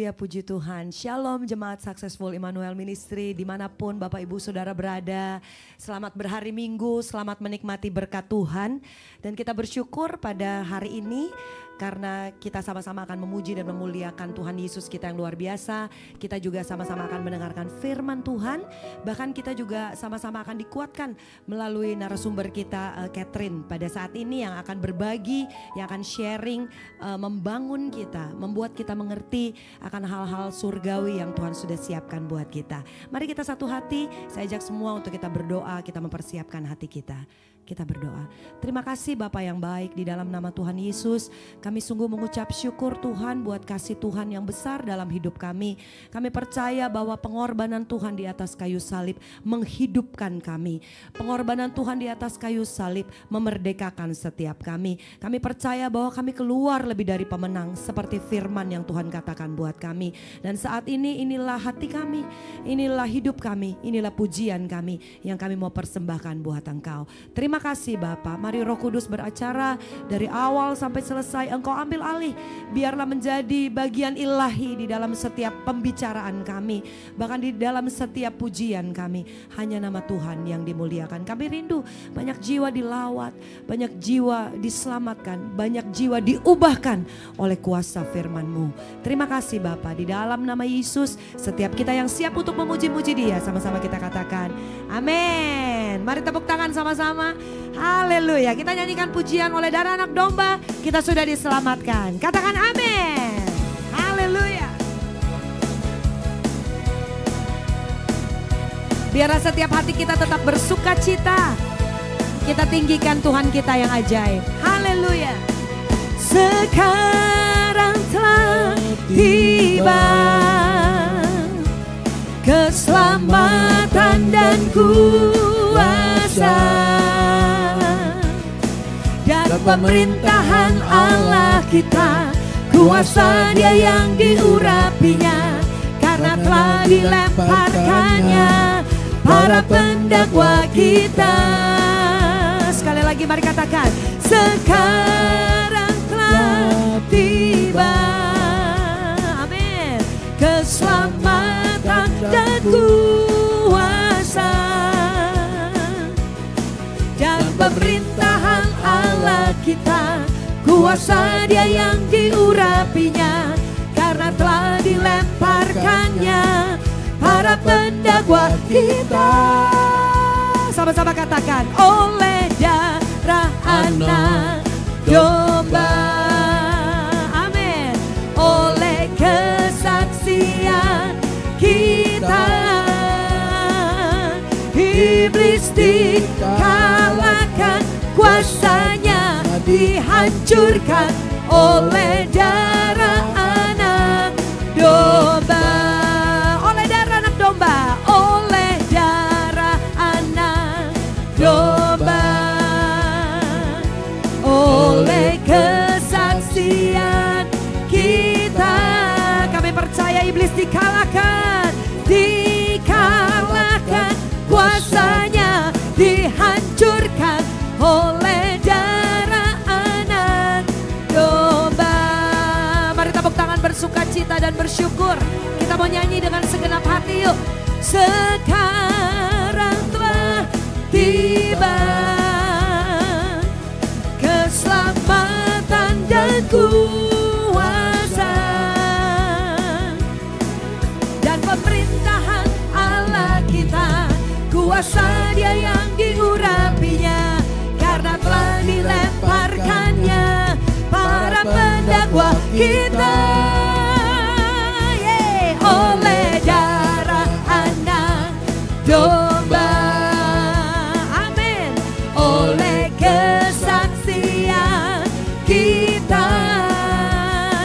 Haleluya, puji Tuhan. Shalom Jemaat Successful Immanuel Ministry dimanapun Bapak Ibu Saudara berada. Selamat berhari Minggu, selamat menikmati berkat Tuhan. Dan kita bersyukur pada hari ini karena kita sama-sama akan memuji dan memuliakan Tuhan Yesus kita yang luar biasa. Kita juga sama-sama akan mendengarkan firman Tuhan. Bahkan kita juga sama-sama akan dikuatkan melalui narasumber kita Catherine pada saat ini yang akan berbagi, yang akan sharing, membangun kita, membuat kita mengerti akan hal-hal surgawi yang Tuhan sudah siapkan buat kita. Mari kita satu hati, saya ajak semua untuk kita berdoa, kita mempersiapkan hati kita. Kita berdoa. Terima kasih Bapa yang baik, di dalam nama Tuhan Yesus kami sungguh mengucap syukur Tuhan buat kasih Tuhan yang besar dalam hidup kami. Kami percaya bahwa pengorbanan Tuhan di atas kayu salib menghidupkan kami. Pengorbanan Tuhan di atas kayu salib memerdekakan setiap kami. Kami percaya bahwa kami keluar lebih dari pemenang seperti firman yang Tuhan katakan buat kami. Dan saat ini inilah hati kami, inilah hidup kami, inilah pujian kami yang kami mau persembahkan buat Engkau. Terima kasih Bapa. Mari Roh Kudus beracara dari awal sampai selesai. Engkau ambil alih. Biarlah menjadi bagian ilahi di dalam setiap pembicaraan kami. Bahkan di dalam setiap pujian kami. Hanya nama Tuhan yang dimuliakan. Kami rindu banyak jiwa dilawat. Banyak jiwa diselamatkan. Banyak jiwa diubahkan oleh kuasa firman-Mu. Terima kasih Bapa. Di dalam nama Yesus, setiap kita yang siap untuk memuji-muji Dia, sama-sama kita katakan amin. Mari tepuk tangan sama-sama. Haleluya. Kita nyanyikan pujian oleh darah anak domba. Kita sudah diselamatkan. Katakan amin. Haleluya. Biarlah setiap hati kita tetap bersuka cita. Kita tinggikan Tuhan kita yang ajaib. Haleluya. Sekarang telah tiba keselamatan dan kuasa dan pemerintahan Allah kita, kuasa Dia yang diurapinya, karena telah dilemparkannya para pendakwa kita. Sekali lagi mari katakan, sekarang telah tiba, amin, keselamatan dan kuasa dan pemerintahan Allah kita, kuasa Dia yang diurapinya, karena telah dilemparkannya para pendakwa kita. Sama-sama katakan, oleh darah anak domba, amin, oleh kesaksian kita, iblis dikalahkan, kuasanya dihancurkan oleh darah anak domba. Oleh darah anak domba, oleh darah anak domba, oleh kesaksian kita, kami percaya iblis dikalahkan, dikalahkan, kuasanya dihancurkan oleh darah anak domba. Mari tepuk tangan bersukacita dan bersyukur. Kita mau nyanyi dengan segenap hati yuk. Sekarang telah tiba keselamatan dan kuasa dan pemerintahan Allah kita, kuasa Dia yang diurapinya, karena telah dilemparkannya para pendakwa kita. Oleh darah anak domba, amin, oleh kesaksian kita,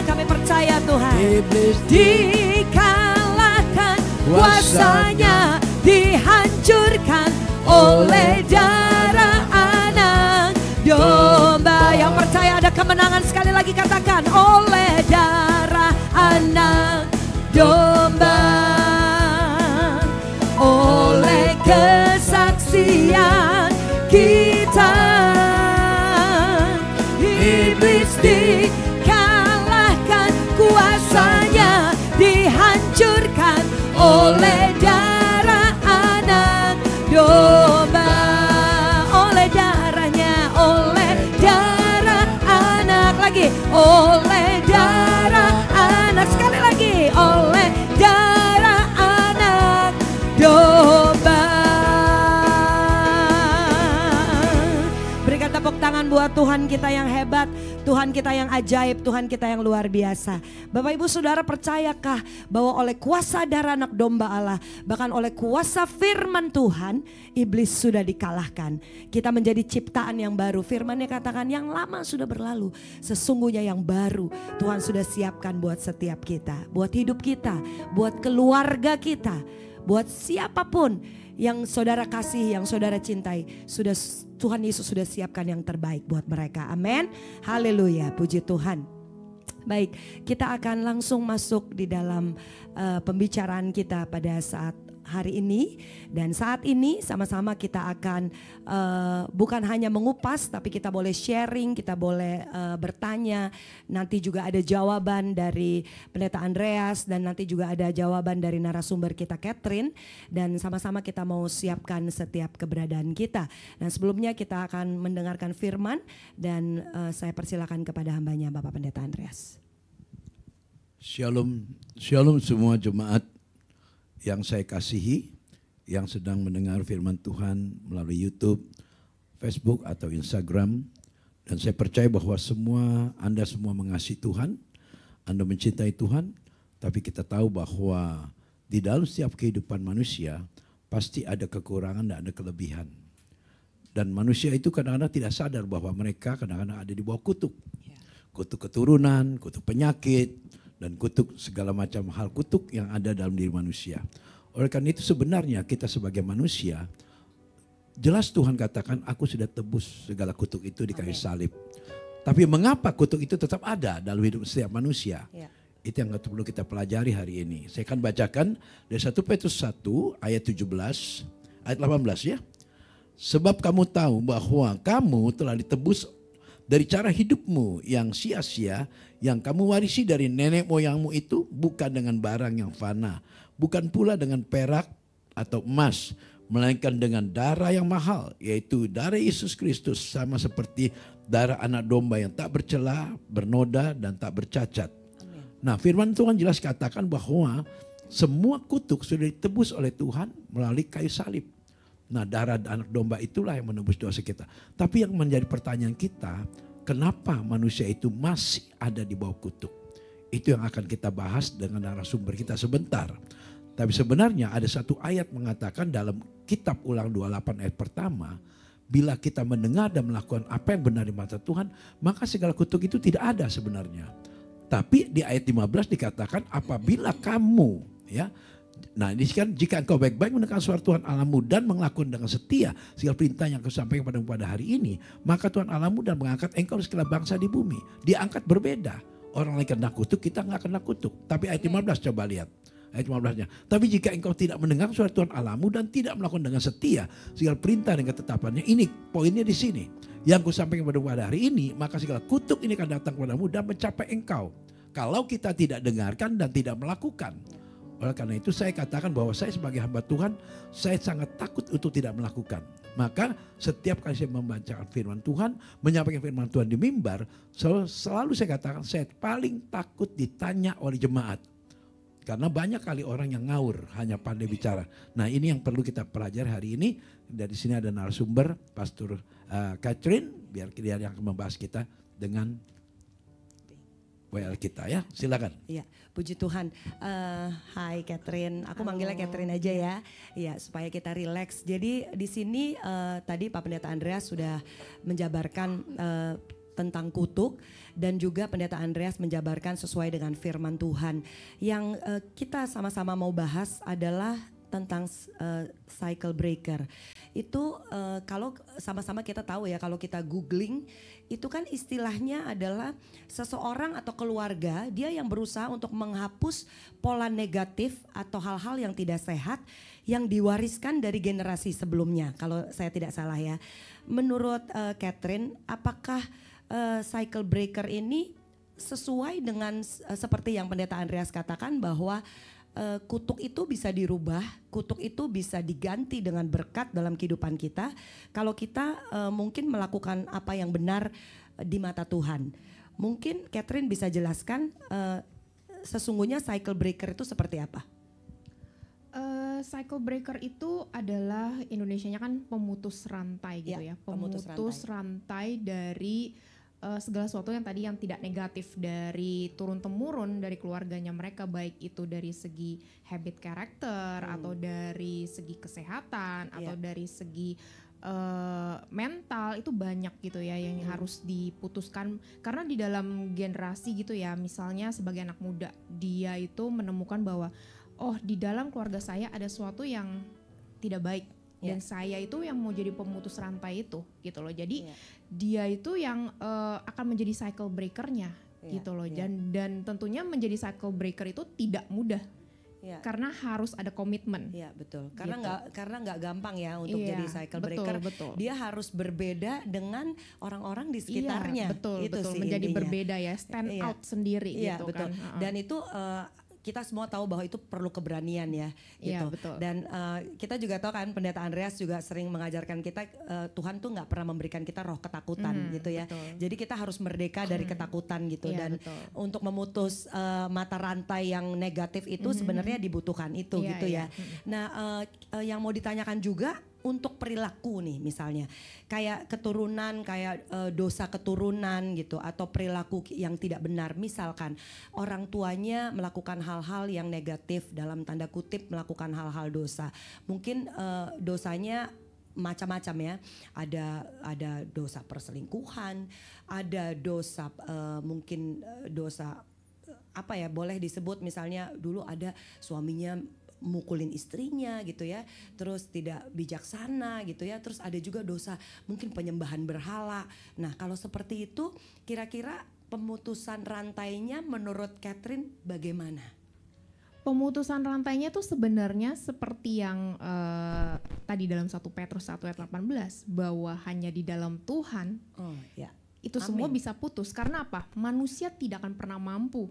kami percaya Tuhan, iblis dikalahkan, kuasanya dihancurkan oleh darah anak domba. Yang percaya ada kemenangan, sekali lagi katakan, oleh darah anak domba, oleh kesaksian kita, iblis dikalahkan, kuasanya di tangan buat Tuhan kita yang hebat, Tuhan kita yang ajaib, Tuhan kita yang luar biasa. Bapak Ibu Saudara, percayakah bahwa oleh kuasa darah anak domba Allah, bahkan oleh kuasa firman Tuhan, iblis sudah dikalahkan. Kita menjadi ciptaan yang baru. Firman-Nya katakan yang lama sudah berlalu, sesungguhnya yang baru Tuhan sudah siapkan buat setiap kita, buat hidup kita, buat keluarga kita, buat siapapun yang saudara kasih, yang saudara cintai. Sudah Tuhan Yesus sudah siapkan yang terbaik buat mereka. Amin. Haleluya, puji Tuhan. Baik, kita akan langsung masuk di dalam pembicaraan kita pada saat hari ini. Dan saat ini sama-sama kita akan bukan hanya mengupas, tapi kita boleh sharing, kita boleh bertanya. Nanti juga ada jawaban dari Pendeta Andreas, dan nanti juga ada jawaban dari narasumber kita Catherine. Dan sama-sama kita mau siapkan setiap keberadaan kita. Dan sebelumnya kita akan mendengarkan firman, dan saya persilakan kepada hambanya Bapak Pendeta Andreas. Shalom, shalom semua jemaat yang saya kasihi, yang sedang mendengar firman Tuhan melalui YouTube, Facebook atau Instagram. Dan saya percaya bahwa Anda semua mengasihi Tuhan, Anda mencintai Tuhan, tapi kita tahu bahwa di dalam setiap kehidupan manusia pasti ada kekurangan dan ada kelebihan. Dan manusia itu kadang-kadang tidak sadar bahwa mereka kadang-kadang ada di bawah kutuk. Kutuk keturunan, kutuk penyakit, dan kutuk segala macam hal kutuk yang ada dalam diri manusia. Oleh karena itu sebenarnya kita sebagai manusia, jelas Tuhan katakan aku sudah tebus segala kutuk itu di kayu salib. Tapi mengapa kutuk itu tetap ada dalam hidup setiap manusia? Ya. Itu yang perlu kita pelajari hari ini. Saya akan bacakan dari 1 Petrus 1 ayat 17, ayat 18 ya. Sebab kamu tahu bahwa kamu telah ditebus dari cara hidupmu yang sia-sia, yang kamu warisi dari nenek moyangmu itu bukan dengan barang yang fana, bukan pula dengan perak atau emas, melainkan dengan darah yang mahal, yaitu darah Yesus Kristus, sama seperti darah anak domba yang tak bercela, bernoda, dan tak bercacat. Amin. Nah, firman Tuhan jelas katakan bahwa semua kutuk sudah ditebus oleh Tuhan melalui kayu salib. Nah, darah anak domba itulah yang menebus dosa kita. Tapi yang menjadi pertanyaan kita, kenapa manusia itu masih ada di bawah kutuk? Itu yang akan kita bahas dengan narasumber kita sebentar. Tapi sebenarnya ada satu ayat mengatakan dalam kitab Ulang 28 ayat pertama, bila kita mendengar dan melakukan apa yang benar di mata Tuhan, maka segala kutuk itu tidak ada sebenarnya. Tapi di ayat 15 dikatakan apabila kamu, ya, nah ini kan jika engkau baik-baik mendengar suara Tuhan Allahmu dan melakukan dengan setia segala perintah yang aku sampaikan padamu pada hari ini, maka Tuhan Allahmu dan mengangkat engkau dari segala bangsa di bumi. Dia angkat berbeda. Orang lain kena kutuk, kita nggak kena kutuk. Tapi ayat 15 coba lihat. Ayat 15-nya. Tapi jika engkau tidak mendengar suara Tuhan Allahmu dan tidak melakukan dengan setia segala perintah dan ketetapannya, ini poinnya di sini. Yang aku sampaikan pada hari ini, maka segala kutuk ini akan datang kepadamu dan mencapai engkau. Kalau kita tidak dengarkan dan tidak melakukan. Oleh karena itu saya katakan bahwa saya sebagai hamba Tuhan, saya sangat takut untuk tidak melakukan. Maka setiap kali saya membacakan firman Tuhan, menyampaikan firman Tuhan di mimbar, selalu saya katakan saya paling takut ditanya oleh jemaat. Karena banyak kali orang yang ngawur, hanya pandai bicara. Nah ini yang perlu kita pelajari hari ini. Dari sini ada narasumber, Pastor Catherine, biar dia yang akan membahas kita dengan WL kita ya, silakan. Iya, puji Tuhan. Hai Catherine, aku manggilnya Catherine aja ya. Iya, supaya kita rileks. Jadi di sini tadi Pak Pendeta Andreas sudah menjabarkan tentang kutuk, dan juga Pendeta Andreas menjabarkan sesuai dengan firman Tuhan. Yang kita sama-sama mau bahas adalah tentang cycle breaker. Itu kalau sama-sama kita tahu ya, kalau kita googling itu kan istilahnya adalah seseorang atau keluarga dia yang berusaha untuk menghapus pola negatif atau hal-hal yang tidak sehat yang diwariskan dari generasi sebelumnya, kalau saya tidak salah ya. Menurut Catherine, apakah cycle breaker ini sesuai dengan seperti yang Pendeta Andreas katakan bahwa kutuk itu bisa dirubah, kutuk itu bisa diganti dengan berkat dalam kehidupan kita kalau kita mungkin melakukan apa yang benar di mata Tuhan. Mungkin Catherine bisa jelaskan sesungguhnya cycle breaker itu seperti apa? Cycle breaker itu adalah Indonesianya kan pemutus rantai gitu ya. pemutus Rantai dari segala sesuatu yang tadi yang tidak negatif dari turun temurun dari keluarganya mereka, baik itu dari segi habit karakter atau dari segi kesehatan atau dari segi mental, itu banyak gitu ya yang harus diputuskan karena di dalam generasi gitu ya. Misalnya sebagai anak muda, dia itu menemukan bahwa oh di dalam keluarga saya ada sesuatu yang tidak baik dan saya itu yang mau jadi pemutus rantai itu gitu loh. Jadi dia itu yang akan menjadi cycle breakernya gitu loh. Dan tentunya menjadi cycle breaker itu tidak mudah. Karena harus ada komitmen. Iya betul. Karena nggak gampang ya untuk jadi cycle breaker. Betul. Dia harus berbeda dengan orang-orang di sekitarnya. Betul. Itu sih menjadi intinya. berbeda ya, stand out sendiri gitu betul. kan. Dan itu kita semua tahu bahwa itu perlu keberanian ya gitu. Betul. Dan kita juga tahu kan Pendeta Andreas juga sering mengajarkan kita Tuhan tuh nggak pernah memberikan kita roh ketakutan gitu ya. Betul. Jadi kita harus merdeka dari ketakutan gitu. Dan untuk memutus mata rantai yang negatif itu sebenarnya dibutuhkan itu gitu ya. Nah yang mau ditanyakan juga untuk perilaku nih misalnya kayak keturunan, kayak dosa keturunan gitu atau perilaku yang tidak benar, misalkan orang tuanya melakukan hal-hal yang negatif dalam tanda kutip, melakukan hal-hal dosa, mungkin dosanya macam-macam ya, ada dosa perselingkuhan, ada dosa mungkin dosa apa ya, boleh disebut misalnya dulu ada suaminya mukulin istrinya gitu ya, terus tidak bijaksana gitu ya, terus ada juga dosa mungkin penyembahan berhala. Nah kalau seperti itu kira-kira pemutusan rantainya menurut Catherine bagaimana? Pemutusan rantainya tuh sebenarnya seperti yang tadi dalam 1 Petrus 1 ayat 18 bahwa hanya di dalam Tuhan itu semua bisa putus. Karena apa? Manusia tidak akan pernah mampu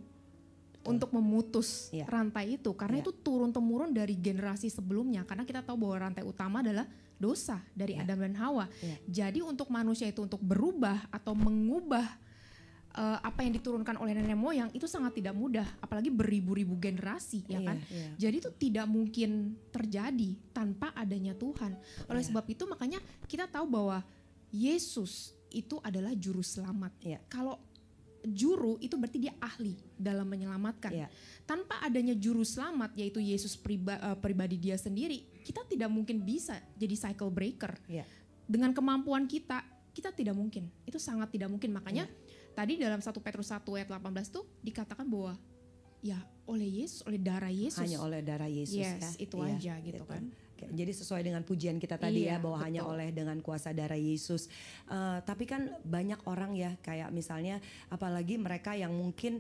untuk memutus rantai itu karena itu turun temurun dari generasi sebelumnya, karena kita tahu bahwa rantai utama adalah dosa dari Adam dan Hawa. Jadi untuk manusia itu untuk berubah atau mengubah apa yang diturunkan oleh nenek moyang itu sangat tidak mudah, apalagi beribu-ribu generasi ya kan. Jadi itu tidak mungkin terjadi tanpa adanya Tuhan. Oleh sebab itu makanya kita tahu bahwa Yesus itu adalah juru selamat. Kalau juru itu berarti dia ahli dalam menyelamatkan. Tanpa adanya juru selamat yaitu Yesus pribadi dia sendiri, kita tidak mungkin bisa jadi cycle breaker. Dengan kemampuan kita tidak mungkin. Itu sangat tidak mungkin. Makanya tadi dalam 1 Petrus 1 ayat 18 tuh dikatakan bahwa ya oleh Yesus, oleh darah Yesus. Hanya oleh darah Yesus itu aja gitu kan. Jadi sesuai dengan pujian kita tadi ya bahwa hanya oleh dengan kuasa darah Yesus. Tapi kan banyak orang ya kayak misalnya apalagi mereka yang mungkin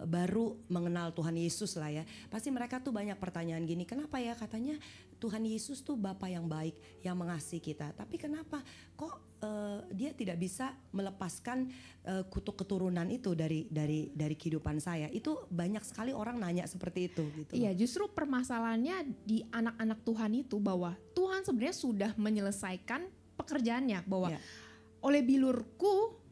baru mengenal Tuhan Yesus lah ya. Pasti mereka tuh banyak pertanyaan gini, kenapa ya katanya Tuhan Yesus tuh Bapa yang baik yang mengasihi kita. Tapi kenapa kok dia tidak bisa melepaskan kutuk keturunan itu dari kehidupan saya. Itu banyak sekali orang nanya seperti itu gitu. Iya, justru permasalahannya di anak-anak Tuhan itu bahwa Tuhan sebenarnya sudah menyelesaikan pekerjaannya, bahwa oleh bilurku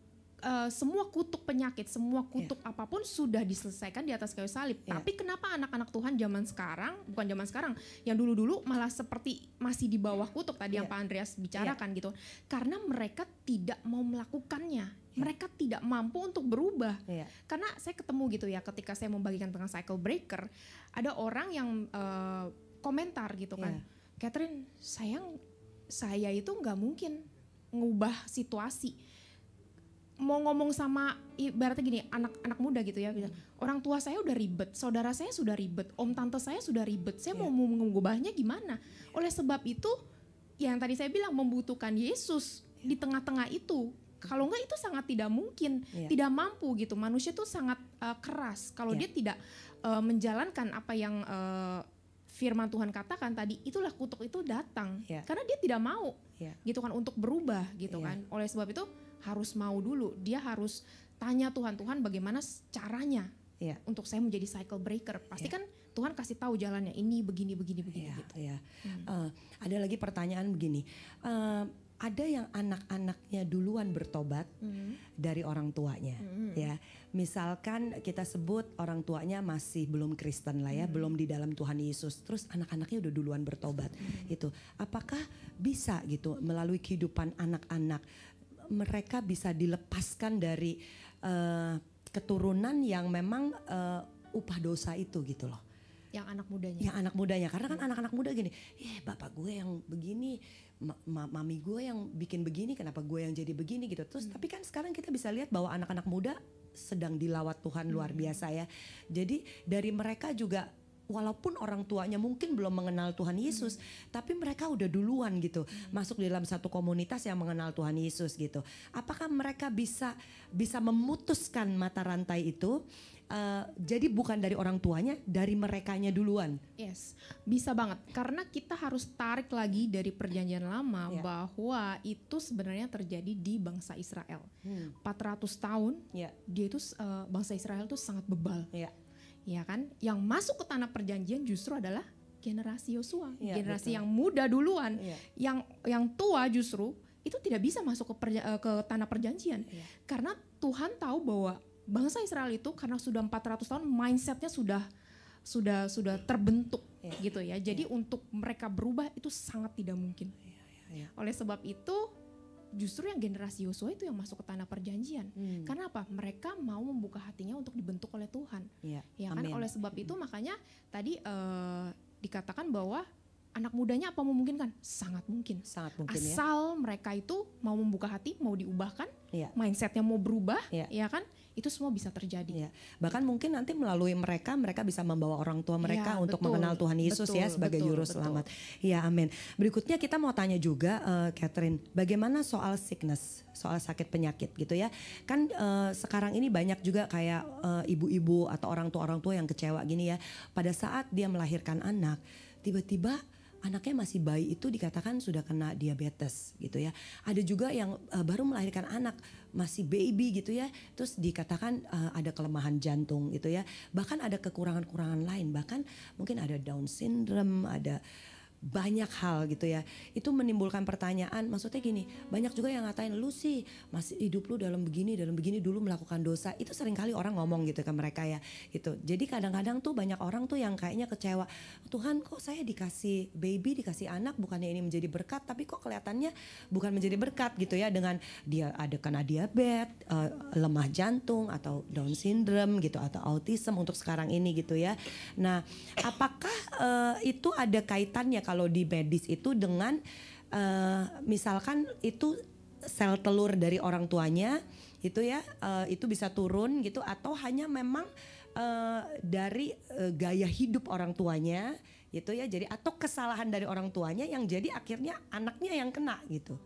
semua kutuk penyakit, semua kutuk apapun sudah diselesaikan di atas kayu salib. Tapi kenapa anak-anak Tuhan zaman sekarang, bukan zaman sekarang, yang dulu-dulu malah seperti masih di bawah kutuk tadi yang Pak Andreas bicarakan gitu. Karena mereka tidak mau melakukannya. Mereka tidak mampu untuk berubah. Karena saya ketemu gitu ya, ketika saya membagikan tentang cycle breaker, ada orang yang komentar gitu kan, Catherine, saya itu nggak mungkin ngubah situasi. Mau ngomong sama ibaratnya gini, anak muda gitu ya, orang tua saya udah ribet, saudara saya sudah ribet, om tante saya sudah ribet, saya mau mengubahnya gimana? Oleh sebab itu, yang tadi saya bilang membutuhkan Yesus di tengah-tengah itu. Kalau enggak itu sangat tidak mungkin, tidak mampu gitu. Manusia itu sangat keras kalau dia tidak menjalankan apa yang firman Tuhan katakan tadi, itulah kutuk itu datang karena dia tidak mau gitu kan untuk berubah gitu kan. Oleh sebab itu harus mau dulu, dia harus tanya Tuhan bagaimana caranya untuk saya menjadi cycle breaker. Pasti kan Tuhan kasih tahu jalannya, ini begini gitu. Ada lagi pertanyaan begini, ada yang anak-anaknya duluan bertobat dari orang tuanya, ya. Misalkan kita sebut orang tuanya masih belum Kristen lah ya, belum di dalam Tuhan Yesus, terus anak-anaknya udah duluan bertobat, itu. Apakah bisa gitu melalui kehidupan anak-anak mereka bisa dilepaskan dari keturunan yang memang upah dosa itu gitu loh? Yang anak mudanya. Yang anak mudanya, karena kan anak-anak muda gini, bapak gue yang begini, mami gue yang bikin begini, kenapa gue yang jadi begini gitu. Terus tapi kan sekarang kita bisa lihat bahwa anak-anak muda sedang dilawat Tuhan luar biasa ya. Jadi dari mereka juga walaupun orang tuanya mungkin belum mengenal Tuhan Yesus, tapi mereka udah duluan gitu masuk di dalam satu komunitas yang mengenal Tuhan Yesus gitu. Apakah mereka bisa memutuskan mata rantai itu? Jadi bukan dari orang tuanya, dari merekanya duluan. Yes, bisa banget. Karena kita harus tarik lagi dari perjanjian lama bahwa itu sebenarnya terjadi di bangsa Israel. 400 tahun, dia itu bangsa Israel itu sangat bebal. Ya kan? Yang masuk ke tanah perjanjian justru adalah generasi Yosua, generasi yang muda duluan. Yang tua justru itu tidak bisa masuk ke tanah perjanjian. Karena Tuhan tahu bahwa bangsa Israel itu karena sudah 400 tahun mindsetnya sudah terbentuk gitu ya. Jadi untuk mereka berubah itu sangat tidak mungkin. Oleh sebab itu justru yang generasi Yosua itu yang masuk ke tanah perjanjian. Karena apa? Mereka mau membuka hatinya untuk dibentuk oleh Tuhan. Ya kan? Oleh sebab itu makanya tadi dikatakan bahwa anak mudanya apa memungkinkan? Sangat mungkin. Sangat mungkin. Asal mereka itu mau membuka hati, mau diubahkan, mindsetnya mau berubah, ya kan? Itu semua bisa terjadi. Bahkan mungkin nanti melalui mereka bisa membawa orang tua mereka untuk mengenal Tuhan Yesus sebagai juru selamat. Ya, amin. Berikutnya kita mau tanya juga Catherine, bagaimana soal sickness, soal sakit penyakit gitu ya. Kan sekarang ini banyak juga kayak ibu-ibu atau orang tua yang kecewa gini ya. Pada saat dia melahirkan anak, tiba-tiba anaknya masih bayi itu dikatakan sudah kena diabetes gitu ya. Ada juga yang baru melahirkan anak masih baby gitu ya, terus dikatakan ada kelemahan jantung gitu ya. Bahkan ada kekurangan-kekurangan lain, bahkan mungkin ada Down syndrome, ada banyak hal gitu ya. Itu menimbulkan pertanyaan, maksudnya gini, banyak juga yang ngatain lu sih masih hidup lu dalam begini dulu melakukan dosa. Itu seringkali orang ngomong gitu ke mereka ya gitu. Jadi kadang-kadang tuh banyak orang tuh yang kayaknya kecewa, Tuhan kok saya dikasih baby, dikasih anak, bukannya ini menjadi berkat, tapi kok kelihatannya bukan menjadi berkat gitu ya, dengan dia ada kena diabetes, lemah jantung atau Down syndrome gitu, atau autism untuk sekarang ini gitu ya. Nah, apakah itu ada kaitannya kalau di medis itu dengan misalkan itu sel telur dari orang tuanya itu ya, itu bisa turun gitu, atau hanya memang dari gaya hidup orang tuanya gitu ya, jadi atau kesalahan dari orang tuanya yang jadi akhirnya anaknya yang kena gitu.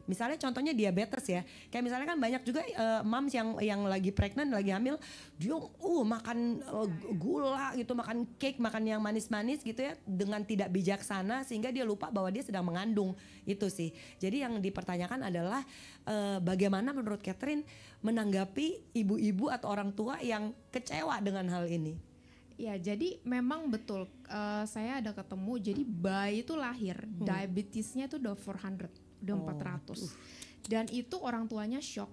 Misalnya contohnya diabetes ya, kayak misalnya kan banyak juga moms yang lagi pregnant, lagi hamil, dia makan gula gitu, makan cake, makan yang manis-manis gitu ya, dengan tidak bijaksana sehingga dia lupa bahwa dia sedang mengandung, itu sih. Jadi yang dipertanyakan adalah bagaimana menurut Catherine menanggapi ibu-ibu atau orang tua yang kecewa dengan hal ini? Ya, jadi memang betul, saya ada ketemu, jadi bayi itu lahir, diabetesnya itu udah 400. Udah 400. Dan itu orang tuanya shock,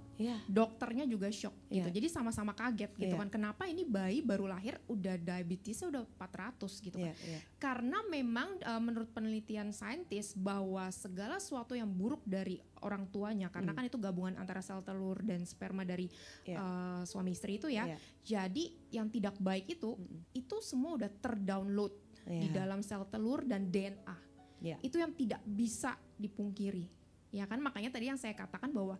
dokternya juga shock gitu. Jadi sama-sama kaget gitu kan, kenapa ini bayi baru lahir udah diabetesnya udah 400 gitu kan. Karena memang menurut penelitian saintis bahwa segala sesuatu yang buruk dari orang tuanya, karena kan itu gabungan antara sel telur dan sperma dari suami istri itu ya. Jadi yang tidak baik itu semua udah terdownload di dalam sel telur dan DNA. Itu yang tidak bisa dipungkiri, ya kan? Makanya tadi yang saya katakan bahwa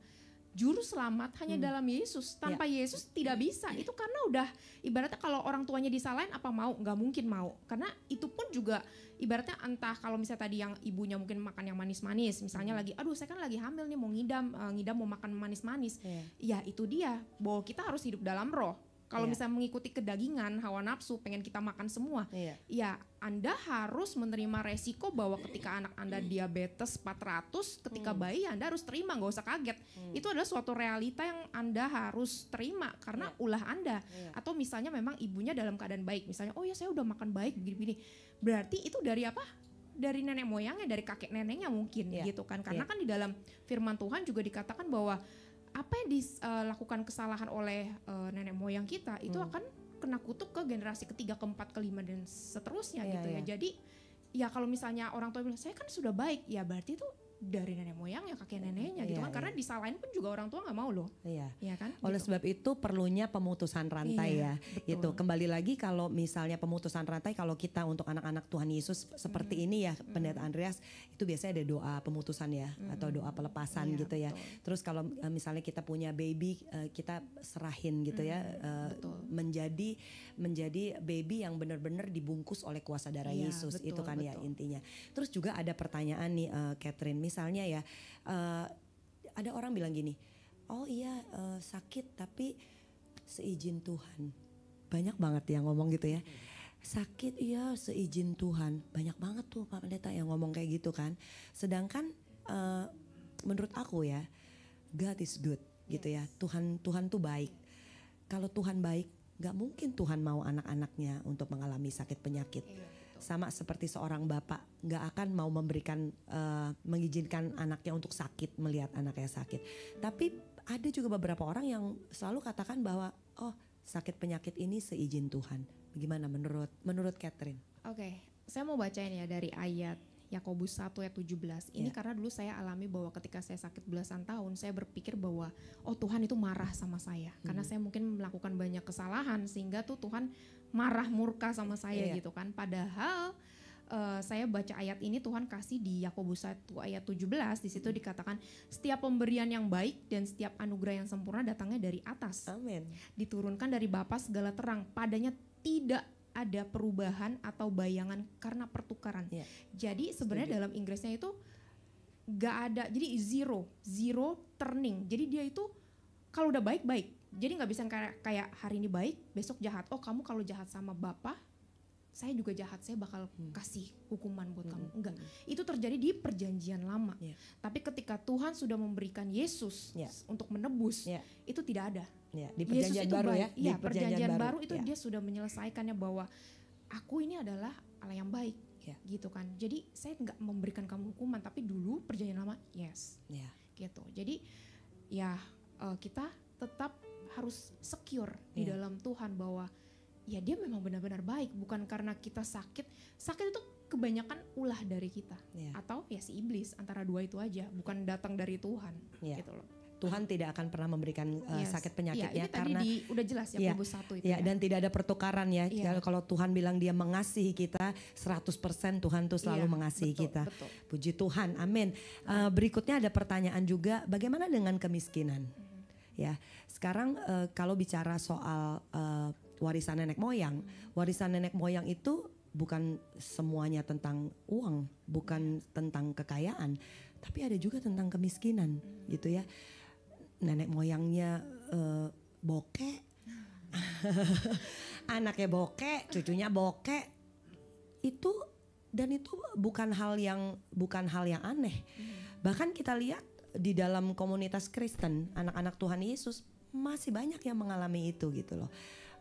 juru selamat hanya dalam Yesus. Tanpa Yesus tidak bisa. Itu karena udah ibaratnya kalau orang tuanya disalahin apa mau? Nggak mungkin mau. Karena itu pun juga ibaratnya entah kalau misalnya tadi yang ibunya mungkin makan yang manis-manis, misalnya lagi, aduh saya kan lagi hamil nih mau ngidam mau makan manis-manis. Ya itu dia, bahwa kita harus hidup dalam roh. Kalau misalnya mengikuti kedagingan, hawa nafsu, pengen kita makan semua, ya Anda harus menerima resiko bahwa ketika anak Anda diabetes 400, ketika bayi Anda harus terima, gak usah kaget. Itu adalah suatu realita yang Anda harus terima karena ulah Anda. Atau misalnya memang ibunya dalam keadaan baik, misalnya oh ya saya udah makan baik begini-begini. Berarti itu dari apa? dari nenek moyangnya, dari kakek neneknya mungkin gitu kan. Karena kan di dalam firman Tuhan juga dikatakan bahwa apa yang dilakukan kesalahan oleh nenek moyang kita itu akan kena kutuk ke generasi ketiga, keempat, kelima dan seterusnya gitu ya. Jadi ya kalau misalnya orang tua bilang saya kan sudah baik, ya berarti itu dari nenek moyangnya, kakek neneknya gitu kan. Karena disalahin pun juga orang tua nggak mau loh. Iya kan? Oleh gitu. sebab itu perlunya pemutusan rantai ya. Betul. Itu kembali lagi kalau misalnya pemutusan rantai, kalau kita untuk anak-anak Tuhan Yesus seperti ini ya, Pendeta Andreas, itu biasanya ada doa pemutusan ya, atau doa pelepasan gitu ya. Betul. Terus kalau misalnya kita punya baby, kita serahin gitu ya, menjadi baby yang benar-benar dibungkus oleh kuasa darah Yesus. Itu kan ya intinya. Terus juga ada pertanyaan nih Catherine, misalnya ya ada orang bilang gini, oh iya sakit tapi seizin Tuhan. Banyak banget yang ngomong gitu ya. Sakit iya seizin Tuhan. Banyak banget tuh Pak Pendeta yang ngomong kayak gitu kan. Sedangkan menurut aku ya, God is good gitu ya. Tuhan tuh baik. Kalau Tuhan baik, gak mungkin Tuhan mau anak-anaknya untuk mengalami sakit penyakit. Sama seperti seorang bapak gak akan mau mengizinkan anaknya untuk sakit, melihat anaknya sakit. Tapi ada juga beberapa orang yang selalu katakan bahwa oh sakit penyakit ini seizin Tuhan. Bagaimana menurut Catherine? Oke, saya mau bacain ya dari ayat Yakobus 1 ayat 17. Ini karena dulu saya alami bahwa ketika saya sakit belasan tahun, saya berpikir bahwa oh Tuhan itu marah sama saya. Karena saya mungkin melakukan banyak kesalahan sehingga tuh Tuhan marah murka sama saya gitu kan. Padahal saya baca ayat ini Tuhan kasih di Yakobus 1 ayat 17, di situ dikatakan setiap pemberian yang baik dan setiap anugerah yang sempurna datangnya dari atas. Amin. Diturunkan dari Bapa segala terang, padanya tidak ada perubahan atau bayangan karena pertukaran. Jadi sebenarnya dalam Inggrisnya itu gak ada, jadi zero turning. Jadi dia itu kalau udah baik. Jadi nggak bisa kayak hari ini baik, besok jahat. Oh kamu kalau jahat sama Bapak, saya juga jahat, saya bakal kasih hukuman buat kamu. Enggak, itu terjadi di perjanjian lama. Tapi ketika Tuhan sudah memberikan Yesus untuk menebus, itu tidak ada. Di perjanjian baru baik. ya. Di perjanjian baru itu dia sudah menyelesaikannya bahwa aku ini adalah Allah yang baik, gitu kan. Jadi saya nggak memberikan kamu hukuman, tapi dulu perjanjian lama gitu. Jadi ya kita tetap harus secure di dalam Tuhan bahwa ya dia memang benar-benar baik, bukan karena kita sakit itu kebanyakan ulah dari kita atau ya si iblis, antara dua itu aja, bukan datang dari Tuhan gitu loh. Tuhan tidak akan pernah memberikan sakit penyakit ya, karena udah jelas ya Yakobus 1 itu dan tidak ada pertukaran ya. Kalau Tuhan bilang dia mengasihi kita 100%, Tuhan tuh selalu mengasihi kita. Betul. Puji Tuhan, amin. Berikutnya ada pertanyaan juga, bagaimana dengan kemiskinan? Ya, sekarang kalau bicara soal warisan nenek moyang itu bukan semuanya tentang uang, bukan tentang kekayaan, tapi ada juga tentang kemiskinan gitu ya. Nenek moyangnya bokek, anaknya bokek, cucunya bokek, itu bukan hal yang aneh. Bahkan kita lihat di dalam komunitas Kristen, anak-anak Tuhan Yesus masih banyak yang mengalami itu gitu loh.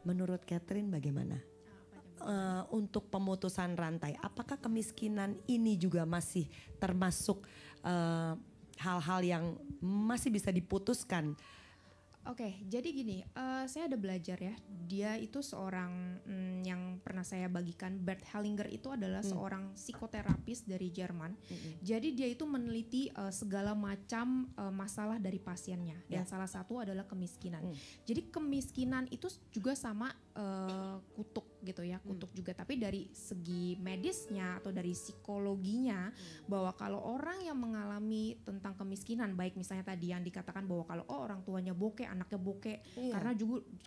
Menurut Catherine bagaimana? Untuk pemutusan rantai, apakah kemiskinan ini juga masih termasuk hal-hal yang masih bisa diputuskan? Oke, jadi gini, saya ada belajar ya. Dia itu seorang yang pernah saya bagikan, Bert Hellinger itu adalah seorang psikoterapis dari Jerman. Jadi dia itu meneliti segala macam masalah dari pasiennya, dan salah satu adalah kemiskinan. Jadi kemiskinan itu juga sama kutuk gitu ya, kutuk juga. Tapi dari segi medisnya atau dari psikologinya, bahwa kalau orang yang mengalami tentang kemiskinan, baik misalnya tadi yang dikatakan bahwa kalau orang tuanya bokeh, anaknya bokeh,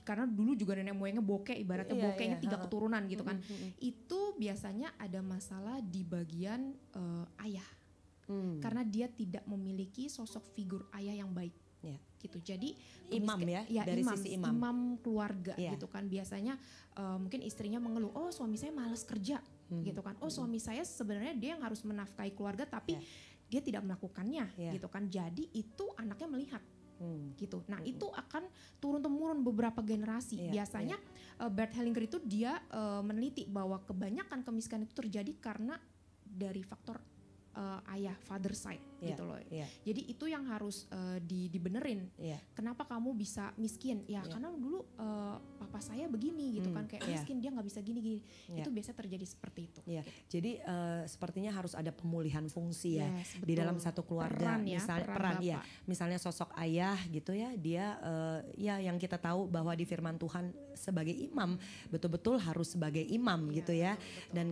karena dulu juga nenek moyangnya bokeh, ibaratnya bokehnya 3 keturunan gitu kan. Itu biasanya ada masalah di bagian ayah, karena dia tidak memiliki sosok figur ayah yang baik. Gitu. Jadi imam dari sisi imam keluarga gitu kan. Biasanya mungkin istrinya mengeluh, oh suami saya malas kerja gitu kan. Oh suami saya sebenarnya dia yang harus menafkahi keluarga, tapi dia tidak melakukannya gitu kan. Jadi itu anaknya melihat gitu. Nah itu akan turun-temurun beberapa generasi. Biasanya Bert Hellinger itu dia meneliti bahwa kebanyakan kemiskinan itu terjadi karena dari faktor ayah, father side gitu loh. Jadi itu yang harus dibenerin. Kenapa kamu bisa miskin? Ya karena dulu papa saya begini gitu kan, kayak miskin, dia nggak bisa gini-gini. Itu biasa terjadi seperti itu. Gitu. Jadi sepertinya harus ada pemulihan fungsi ya di dalam satu keluarga. Misalnya misalnya sosok ayah gitu ya, dia ya yang kita tahu bahwa di firman Tuhan sebagai imam betul-betul harus sebagai imam gitu ya. Betul. Dan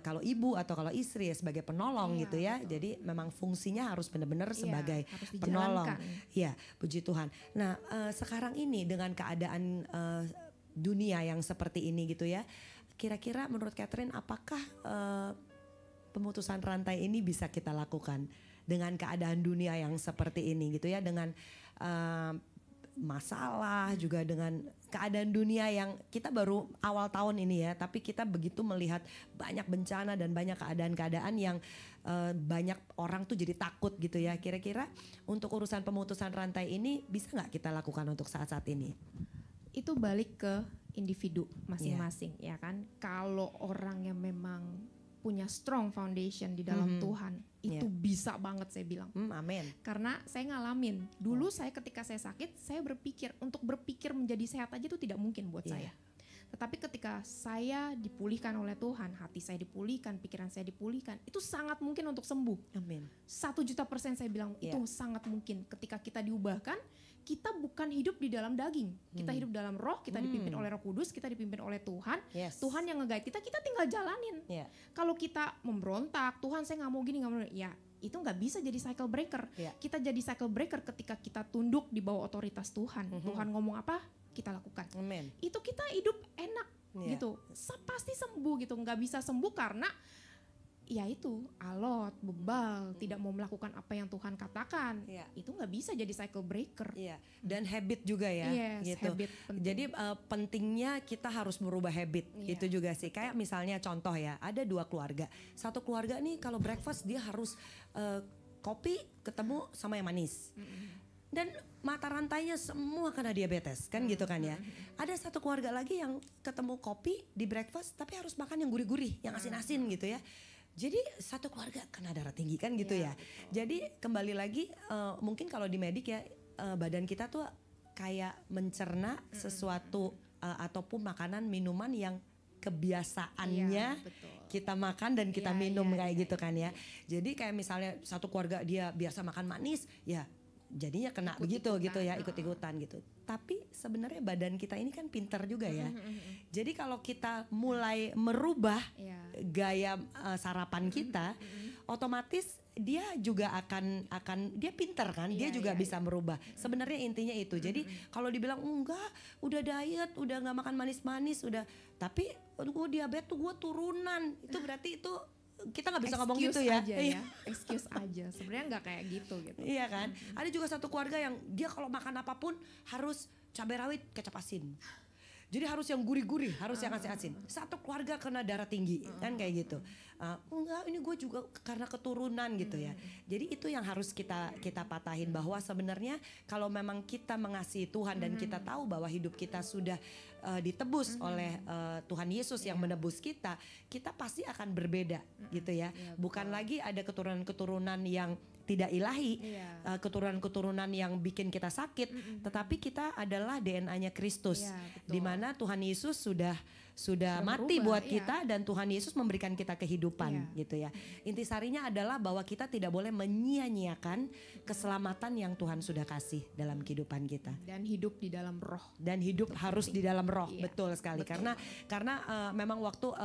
kalau ibu atau kalau istri ya sebagai penolong gitu ya. Jadi memang fungsinya harus benar-benar sebagai penolong. Ya, puji Tuhan. Nah, sekarang ini dengan keadaan dunia yang seperti ini gitu ya. Kira-kira menurut Catherine apakah pemutusan rantai ini bisa kita lakukan dengan keadaan dunia yang seperti ini gitu ya, dengan masalah juga dengan keadaan dunia yang kita baru awal tahun ini ya, tapi kita begitu melihat banyak bencana dan banyak keadaan-keadaan yang banyak orang tuh jadi takut gitu ya. Kira-kira untuk urusan pemutusan rantai ini bisa nggak kita lakukan untuk saat-saat ini? Itu balik ke individu masing-masing ya kan. Kalau orang yang memang punya strong foundation di dalam Tuhan, itu bisa banget saya bilang. Amin. Karena saya ngalamin, dulu saya ketika saya sakit, saya berpikir untuk berpikir menjadi sehat aja itu tidak mungkin buat saya. Tetapi ketika saya dipulihkan oleh Tuhan, hati saya dipulihkan, pikiran saya dipulihkan, itu sangat mungkin untuk sembuh. Amin. 1.000.000% saya bilang itu sangat mungkin. Ketika kita diubahkan, kita bukan hidup di dalam daging, kita hidup dalam roh, kita dipimpin oleh Roh Kudus, kita dipimpin oleh Tuhan. Tuhan yang nge-guide kita tinggal jalanin. Kalau kita memberontak, Tuhan saya nggak mau gini, nggak mau, ya itu nggak bisa jadi cycle breaker. Kita jadi cycle breaker ketika kita tunduk di bawah otoritas Tuhan. Tuhan ngomong apa, kita lakukan. Amen. Itu kita hidup enak gitu, pasti sembuh gitu. Nggak bisa sembuh karena ya itu alot, bebal, tidak mau melakukan apa yang Tuhan katakan. Itu nggak bisa jadi cycle breaker. Dan habit juga ya. Gitu. Habit penting. Jadi pentingnya kita harus merubah habit. Itu juga sih. Kayak misalnya contoh ya, ada 2 keluarga. Satu keluarga nih kalau breakfast dia harus kopi ketemu sama yang manis. Dan mata rantainya semua kena diabetes kan gitu kan ya. Ada satu keluarga lagi yang ketemu kopi di breakfast tapi harus makan yang gurih-gurih, yang asin-asin gitu ya. Jadi satu keluarga kena darah tinggi kan gitu ya. Betul. Jadi kembali lagi mungkin kalau di medik ya badan kita tuh kayak mencerna sesuatu ataupun makanan minuman yang kebiasaannya kita makan dan kita minum kayak gitu kan ya. Jadi kayak misalnya satu keluarga dia biasa makan manis ya jadinya kena begitu gitu ya, ikut-ikutan gitu. Tapi sebenarnya badan kita ini kan pintar juga ya. Jadi kalau kita mulai merubah gaya sarapan kita, otomatis dia juga akan dia pintar kan, dia juga bisa merubah. Sebenarnya intinya itu. Jadi kalau dibilang enggak, udah diet, udah nggak makan manis-manis, udah, tapi gue diabetes tuh gue turunan, itu berarti itu kita nggak bisa ngomong gitu ya. Excuse aja. Sebenarnya nggak kayak gitu. Iya kan. Ada juga satu keluarga yang dia kalau makan apapun harus cabai rawit kecap asin. Jadi harus yang gurih-gurih, harus yang asin-asin. Satu keluarga kena darah tinggi kan kayak gitu. Enggak, ini gue juga karena keturunan gitu ya. Jadi itu yang harus kita patahin, bahwa sebenarnya kalau memang kita mengasihi Tuhan dan kita tahu bahwa hidup kita sudah ditebus oleh Tuhan Yesus yang menebus kita pasti akan berbeda gitu ya. Bukan lagi ada keturunan-keturunan yang tidak ilahi, keturunan-keturunan yang bikin kita sakit, tetapi kita adalah DNA-nya Kristus, di mana Tuhan Yesus sudah mati buat kita dan Tuhan Yesus memberikan kita kehidupan gitu ya. Intisarinya adalah bahwa kita tidak boleh menyia-nyiakan keselamatan yang Tuhan sudah kasih dalam kehidupan kita. Dan hidup di dalam roh. Dan hidup harus di dalam roh, betul sekali. Betul. Karena memang waktu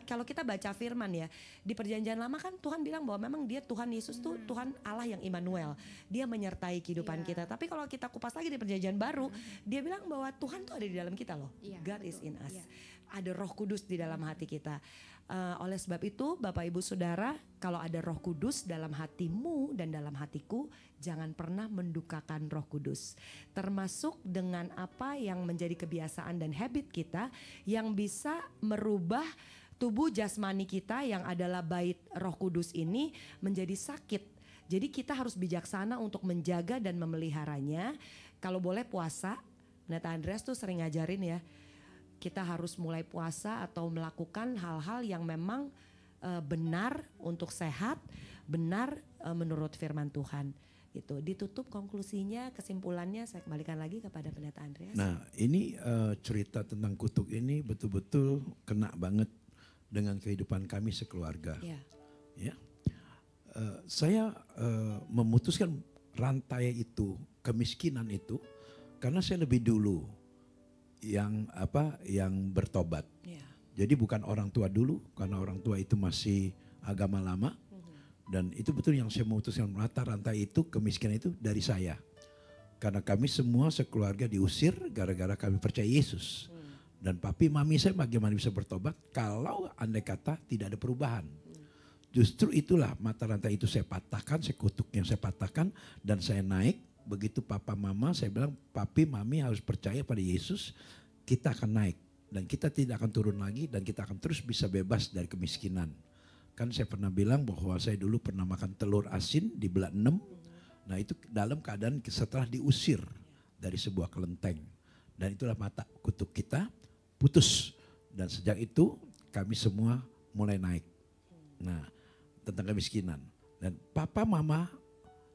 kalau kita baca firman ya, di perjanjian lama kan Tuhan bilang bahwa memang dia Tuhan Yesus tuh Tuhan Allah yang Immanuel. Dia menyertai kehidupan kita. Tapi kalau kita kupas lagi di perjanjian baru, dia bilang bahwa Tuhan tuh ada di dalam kita loh. God is in us. Ada Roh Kudus di dalam hati kita. Oleh sebab itu Bapak Ibu Saudara, kalau ada Roh Kudus dalam hatimu dan dalam hatiku, jangan pernah mendukakan Roh Kudus. Termasuk dengan apa yang menjadi kebiasaan dan habit kita yang bisa merubah tubuh jasmani kita yang adalah bait Roh Kudus ini menjadi sakit. Jadi kita harus bijaksana untuk menjaga dan memeliharanya. Kalau boleh puasa, Pendeta Andreas tuh sering ngajarin ya, kita harus mulai puasa atau melakukan hal-hal yang memang benar untuk sehat, benar menurut firman Tuhan. Itu ditutup konklusinya, kesimpulannya saya kembalikan lagi kepada Pendeta Andreas. Nah, ini cerita tentang kutuk ini betul-betul kena banget dengan kehidupan kami sekeluarga. Ya. Ya, saya memutuskan rantai itu, kemiskinan itu, karena saya lebih dulu yang bertobat. Ya. Jadi bukan orang tua dulu, karena orang tua itu masih agama lama. Dan itu betul yang saya memutuskan, mata rantai itu, kemiskinan itu dari saya. Karena kami semua sekeluarga diusir gara-gara kami percaya Yesus. Dan papi mami saya bagaimana bisa bertobat kalau andai kata tidak ada perubahan. Justru itulah mata rantai itu saya patahkan, saya kutuknya saya patahkan, dan saya naik. Begitu papa mama saya bilang, papi mami harus percaya pada Yesus, kita akan naik. Dan kita tidak akan turun lagi, dan kita akan terus bisa bebas dari kemiskinan. Kan saya pernah bilang bahwa saya dulu pernah makan telur asin di belah 6. Nah itu dalam keadaan setelah diusir dari sebuah kelenteng. Dan itulah mata kutuk kita putus. Dan sejak itu kami semua mulai naik. Nah tentang kemiskinan. Dan papa mama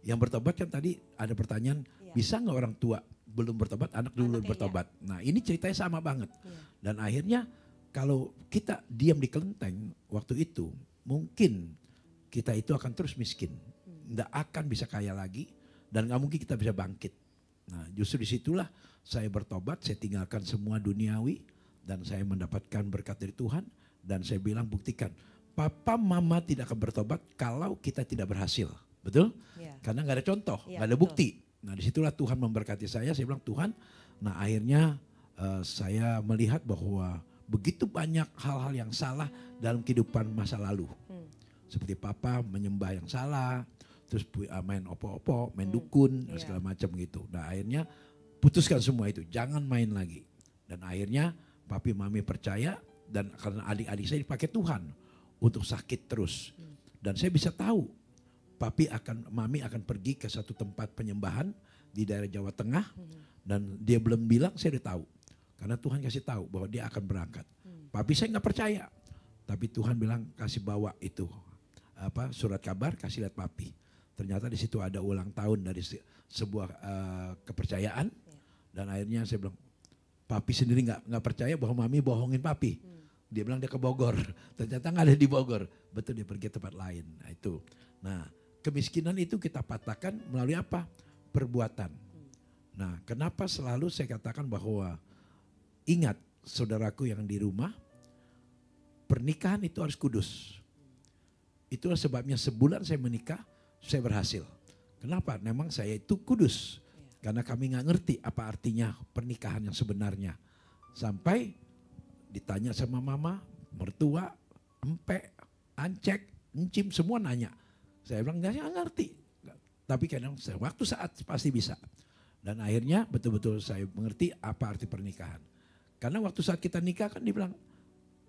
yang bertobat kan tadi ada pertanyaan, bisa nggak orang tua belum bertobat, anak dulu bertobat. Nah ini ceritanya sama banget. Dan akhirnya kalau kita diam di kelenteng waktu itu, mungkin kita itu akan terus miskin. Nggak akan bisa kaya lagi dan nggak mungkin kita bisa bangkit. Nah justru disitulah saya bertobat, saya tinggalkan semua duniawi dan saya mendapatkan berkat dari Tuhan. Dan saya bilang buktikan, papa mama tidak akan bertobat kalau kita tidak berhasil. Betul? Karena nggak ada contoh, nggak ada bukti. Nah disitulah Tuhan memberkati saya bilang Tuhan. Nah akhirnya saya melihat bahwa begitu banyak hal-hal yang salah dalam kehidupan masa lalu. Seperti papa menyembah yang salah, terus main opo-opo, main dukun, dan segala macam gitu. Nah akhirnya putuskan semua itu, jangan main lagi. Dan akhirnya papi mami percaya, dan karena adik-adik saya dipakai Tuhan untuk sakit terus. Dan saya bisa tahu, mami akan pergi ke satu tempat penyembahan di daerah Jawa Tengah, dan dia belum bilang, saya udah tahu. Karena Tuhan kasih tahu bahwa dia akan berangkat. Papi saya nggak percaya, tapi Tuhan bilang kasih bawa itu surat kabar, kasih lihat papi. Ternyata di situ ada ulang tahun dari sebuah kepercayaan, dan akhirnya saya bilang, papi sendiri nggak percaya bahwa mami bohongin papi. Dia bilang dia ke Bogor, ternyata nggak ada di Bogor, betul dia pergi ke tempat lain. Nah itu, nah kemiskinan itu kita patahkan melalui apa? Perbuatan. Nah kenapa selalu saya katakan bahwa ingat saudaraku yang di rumah, pernikahan itu harus kudus. Itulah sebabnya sebulan saya menikah, saya berhasil. Kenapa? Memang saya itu kudus. Karena kami nggak ngerti apa artinya pernikahan yang sebenarnya. Sampai ditanya sama mama, mertua, empe, ancek, encim, semua nanya. Saya bilang nggak ngerti. Tapi kadang waktu saat pasti bisa. Dan akhirnya betul-betul saya mengerti apa arti pernikahan. Karena waktu saat kita nikah kan dibilang,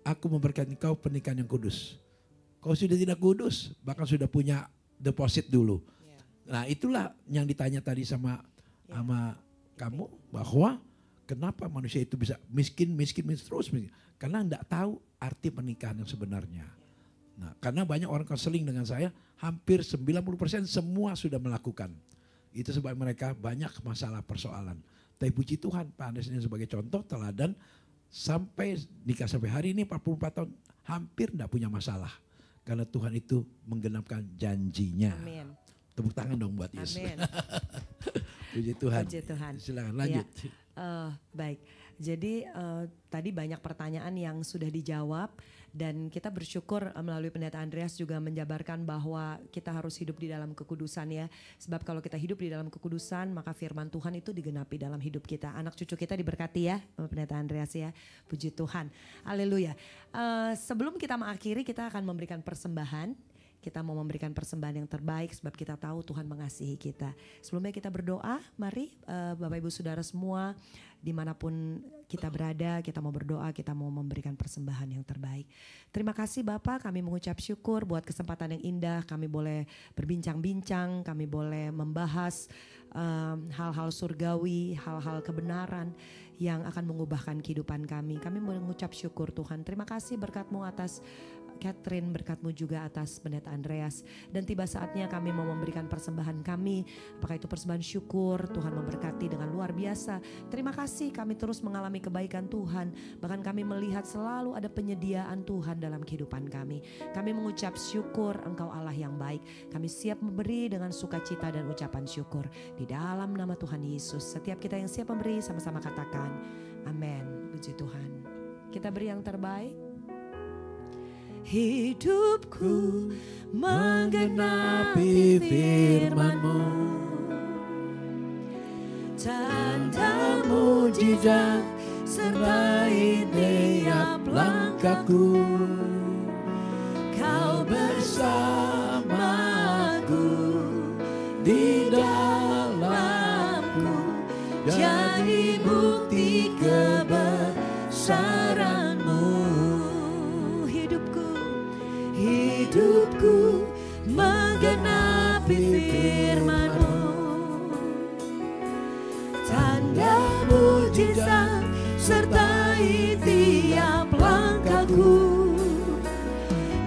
aku memberkati kau pernikahan yang kudus. Kau sudah tidak kudus, bahkan sudah punya deposit dulu. Nah itulah yang ditanya tadi sama kamu, bahwa kenapa manusia itu bisa miskin terus. Karena enggak tahu arti pernikahan yang sebenarnya. Nah karena banyak orang konseling dengan saya, hampir 90% semua sudah melakukan. Itu sebab mereka banyak masalah persoalan. Tapi puji Tuhan, Pak Andreas ini sebagai contoh teladan, sampai nikah sampai hari ini 44 tahun hampir tidak punya masalah. Karena Tuhan itu menggenapkan janjinya. Amin. Tepuk tangan dong buat Yesus. Amin. Puji Tuhan. Puji Tuhan. Silakan lanjut. Baik, jadi tadi banyak pertanyaan yang sudah dijawab. Dan kita bersyukur melalui Pendeta Andreas juga menjabarkan bahwa kita harus hidup di dalam kekudusan ya. Sebab kalau kita hidup di dalam kekudusan, maka firman Tuhan itu digenapi dalam hidup kita. Anak cucu kita diberkati ya Pendeta Andreas ya. Puji Tuhan. Haleluya. Sebelum kita mengakhiri, kita akan memberikan persembahan. Kita mau memberikan persembahan yang terbaik sebab kita tahu Tuhan mengasihi kita. Sebelumnya kita berdoa, mari Bapak Ibu Saudara semua dimanapun kita berada, kita mau berdoa, kita mau memberikan persembahan yang terbaik. Terima kasih Bapak, kami mengucap syukur buat kesempatan yang indah, kami boleh berbincang-bincang, kami boleh membahas hal-hal surgawi, hal-hal kebenaran yang akan mengubahkan kehidupan kami. Kami mengucap syukur Tuhan, terima kasih berkat-Mu atas Catherine, berkat-Mu juga atas Pendeta Andreas. Dan tiba saatnya kami mau memberikan persembahan kami, apakah itu persembahan syukur. Tuhan memberkati dengan luar biasa. Terima kasih, kami terus mengalami kebaikan Tuhan. Bahkan kami melihat selalu ada penyediaan Tuhan dalam kehidupan kami. Kami mengucap syukur, Engkau Allah yang baik. Kami siap memberi dengan sukacita dan ucapan syukur. Di dalam nama Tuhan Yesus, setiap kita yang siap memberi sama-sama katakan amin. Puji Tuhan. Kita beri yang terbaik. Hidupku menggenapi firman-Mu, tanda mujizat sertai tiap langkahku. Kau bersamaku di dalamku, jadi bukti kebesaran-Mu. Hidupku menggenapi firman-Mu, tanda mujizat sertai tiap langkahku.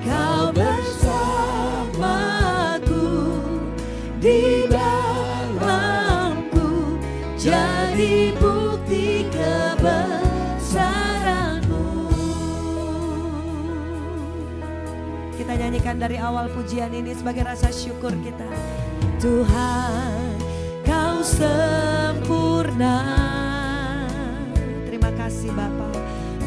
Kau bersamaku di dalamku, jadi bukti kebesaran-Mu. Kita nyanyikan dari awal pujian ini sebagai rasa syukur kita. Tuhan, Kau sempurna. Terima kasih Bapa.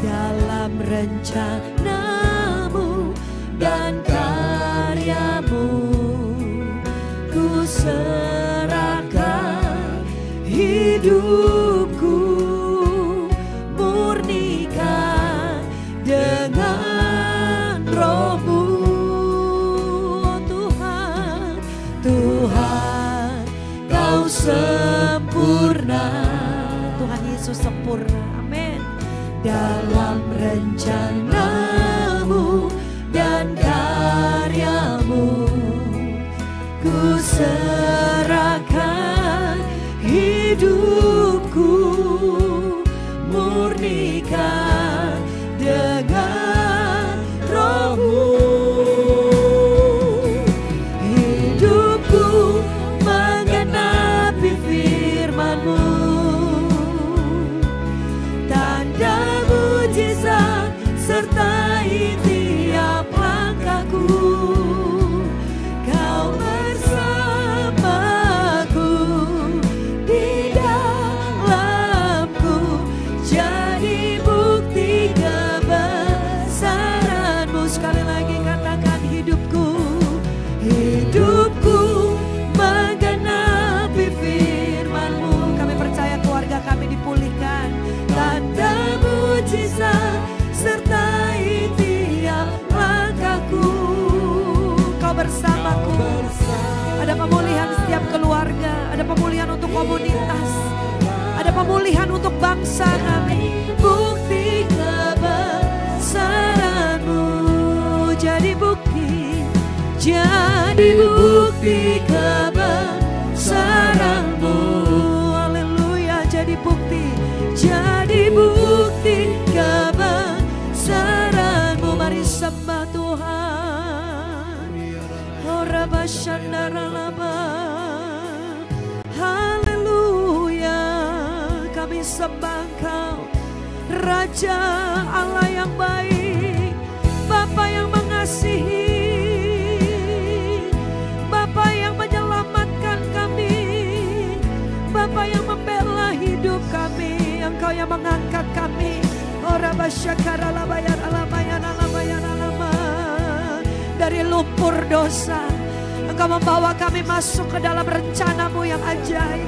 Dalam rencana-Mu dan karya-Mu, ku serahkan hidupku, murnikan dengan Roh-Mu. Tuhan, Kau sempurna. Tuhan Yesus sempurna, amin. Dalam rencana-Mu dan karya-Mu, ku serahkan hidupku, murnikan dengan Roh-Mu. Sertai tiap langkahku, Kau bersamaku di dalamku, jadi bukti kebesaran-Mu. Sekali lagi katakan hidupku, hidupku menggenapi firman-Mu. Kami percaya keluarga kami dipulihkan, tanda mujizat sertai tiap langkahku. Kau bersamaku. Ada pemulihan setiap keluarga, ada pemulihan untuk komunitas, ada pemulihan untuk bangsa kami. Bukti kebesaran-Mu, jadi bukti kebesaran-Mu. Haleluya, jadi bukti kebesaran-Mu. Mari sembah Tuhan. Oh Rabba Shandaralaba. Haleluya, kami sembah Engkau, Raja Allah yang baik, Bapa yang mengasihi, Bapa yang menyelamatkan kami, Bapa yang membela hidup kami, Engkau yang mengangkat kami. Ora basyakara labayan alamayan alamayan alama. Dari lumpur dosa, Engkau membawa kami masuk ke dalam rencana-Mu yang ajaib.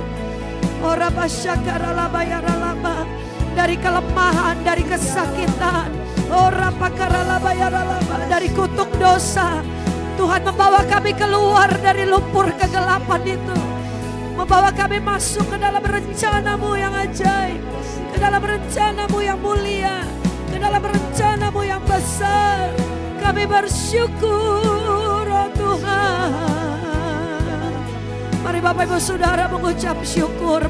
Ora basyakara labayan alama. Dari kelemahan, dari kesakitan, ora pakara labayan alama, dari kutuk dosa, Tuhan membawa kami keluar dari lumpur kegelapan itu, membawa kami masuk ke dalam rencana-Mu yang ajaib, ke dalam rencana-Mu yang mulia, ke dalam rencana-Mu yang besar. Kami bersyukur, oh Tuhan. Mari Bapak Ibu Saudara mengucap syukur,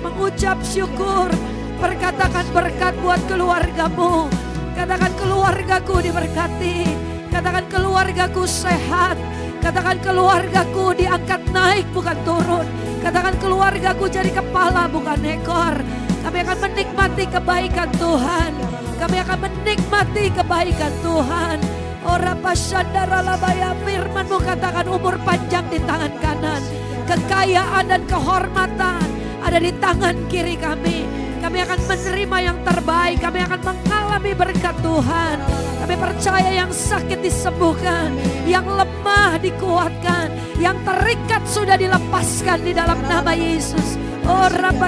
Perkatakan berkat buat keluargamu. Katakan keluargaku diberkati, Katakan keluargaku sehat. Katakan keluargaku diangkat naik bukan turun. Katakan keluargaku jadi kepala bukan ekor. Kami akan menikmati kebaikan Tuhan. Kami akan menikmati kebaikan Tuhan. Ora pasyandara labaya, firman-Mu katakan umur panjang di tangan kanan. Kekayaan dan kehormatan ada di tangan kiri kami. Kami akan menerima yang terbaik. Kami akan mengalami berkat Tuhan. Kami percaya yang sakit disembuhkan, yang lemah dikuatkan, yang terikat sudah dilepaskan di dalam nama Yesus. Oh, kami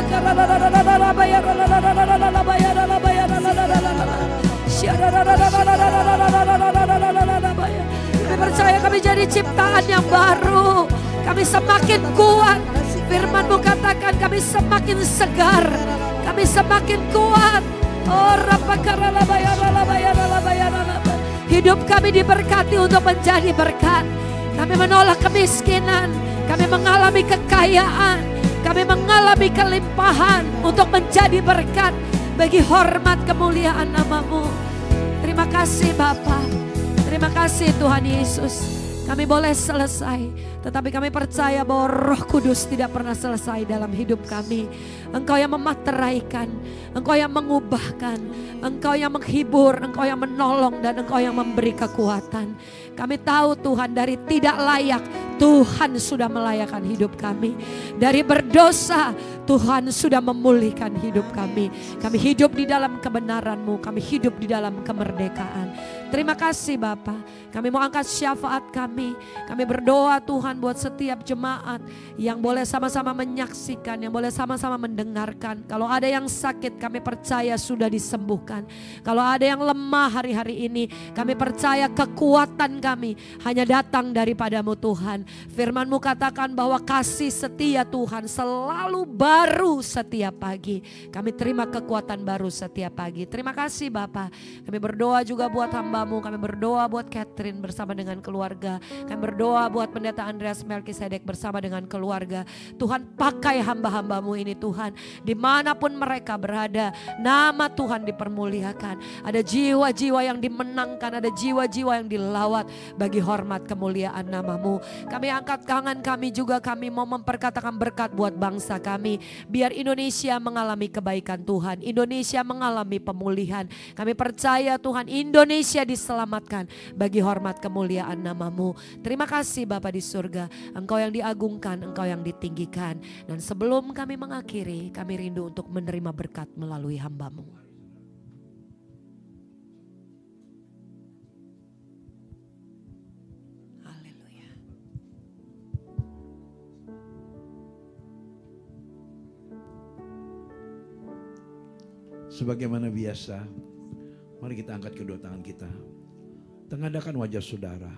percaya kami jadi ciptaan yang baru. Kami semakin kuat. Firman-Mu katakan kami semakin segar. Kami semakin kuat. Oh, hidup kami diberkati untuk menjadi berkat. Kami menolak kemiskinan. Kami mengalami kekayaan. Kami mengalami kelimpahan untuk menjadi berkat bagi hormat kemuliaan nama-Mu. Terima kasih Bapa. Terima kasih Tuhan Yesus. Kami boleh selesai, tetapi kami percaya bahwa Roh Kudus tidak pernah selesai dalam hidup kami. Engkau yang memateraikan, Engkau yang mengubahkan, Engkau yang menghibur, Engkau yang menolong, dan Engkau yang memberi kekuatan. Kami tahu Tuhan, dari tidak layak Tuhan sudah melayakkan hidup kami. Dari berdosa Tuhan sudah memulihkan hidup kami. Kami hidup di dalam kebenaran-Mu, kami hidup di dalam kemerdekaan. Terima kasih Bapa. Kami mau angkat syafaat kami. Kami berdoa Tuhan buat setiap jemaat yang boleh sama-sama menyaksikan, yang boleh sama-sama mendengarkan. Kalau ada yang sakit, kami percaya sudah disembuhkan. Kalau ada yang lemah hari-hari ini, kami percaya kekuatan kami hanya datang daripada-Mu Tuhan. Firman-Mu katakan bahwa kasih setia Tuhan selalu baru setiap pagi. Kami terima kekuatan baru setiap pagi. Terima kasih Bapa. Kami berdoa juga buat hamba-Mu. Kami berdoa buat Catherine bersama dengan keluarga. Kami berdoa buat Pendeta Andreas Melkisedek bersama dengan keluarga. Tuhan, pakai hamba-hamba-Mu ini Tuhan. Dimanapun mereka berada, nama Tuhan dipermuliakan. Ada jiwa-jiwa yang dimenangkan, ada jiwa-jiwa yang dilawat bagi hormat kemuliaan nama-Mu. Kami angkat tangan kami juga, kami mau memperkatakan berkat buat bangsa kami. Biar Indonesia mengalami kebaikan Tuhan, Indonesia mengalami pemulihan. Kami percaya Tuhan, Indonesia diselamatkan bagi hormat kemuliaan nama-Mu. Terima kasih Bapa di surga, Engkau yang diagungkan, Engkau yang ditinggikan. Dan sebelum kami mengakhiri, kami rindu untuk menerima berkat melalui hamba-Mu. Sebagaimana biasa, mari kita angkat kedua tangan kita. Tengadahkan wajah saudara.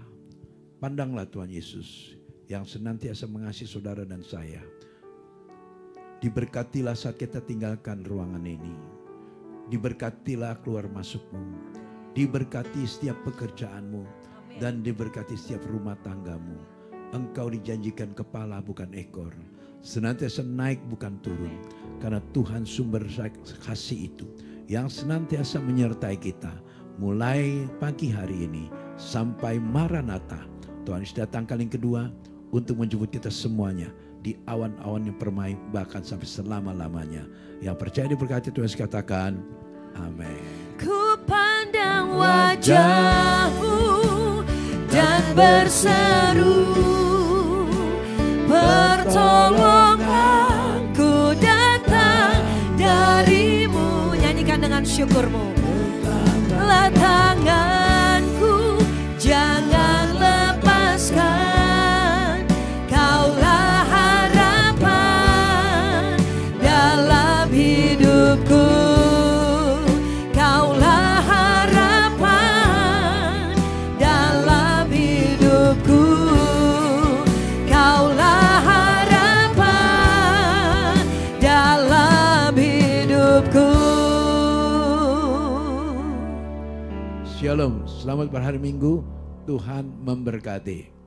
Pandanglah Tuhan Yesus yang senantiasa mengasihi saudara dan saya. Diberkatilah saat kita tinggalkan ruangan ini. Diberkatilah keluar masukmu. Diberkati setiap pekerjaanmu. Dan diberkati setiap rumah tanggamu. Engkau dijanjikan kepala bukan ekor. Senantiasa naik bukan turun. Karena Tuhan sumber kasih itu yang senantiasa menyertai kita. Mulai pagi hari ini sampai Maranatha. Tuhan Yesus datang kali yang kedua untuk menjemput kita semuanya. Di awan-awan yang permai bahkan sampai selama-lamanya. Yang percaya diberkati Tuhan Yesus katakan amin. Ku pandang wajah-Mu dan berseru, pertolonganku datang dari-Mu. Nyanyikan dengan syukur-Mu. Lah tanganku jangan lepaskan, Kaulah harapan dalam hidupku. Kaulah harapan dalam hidupku. Kaulah harapan dalam hidupku. Shalom, selamat berhari Minggu, Tuhan memberkati.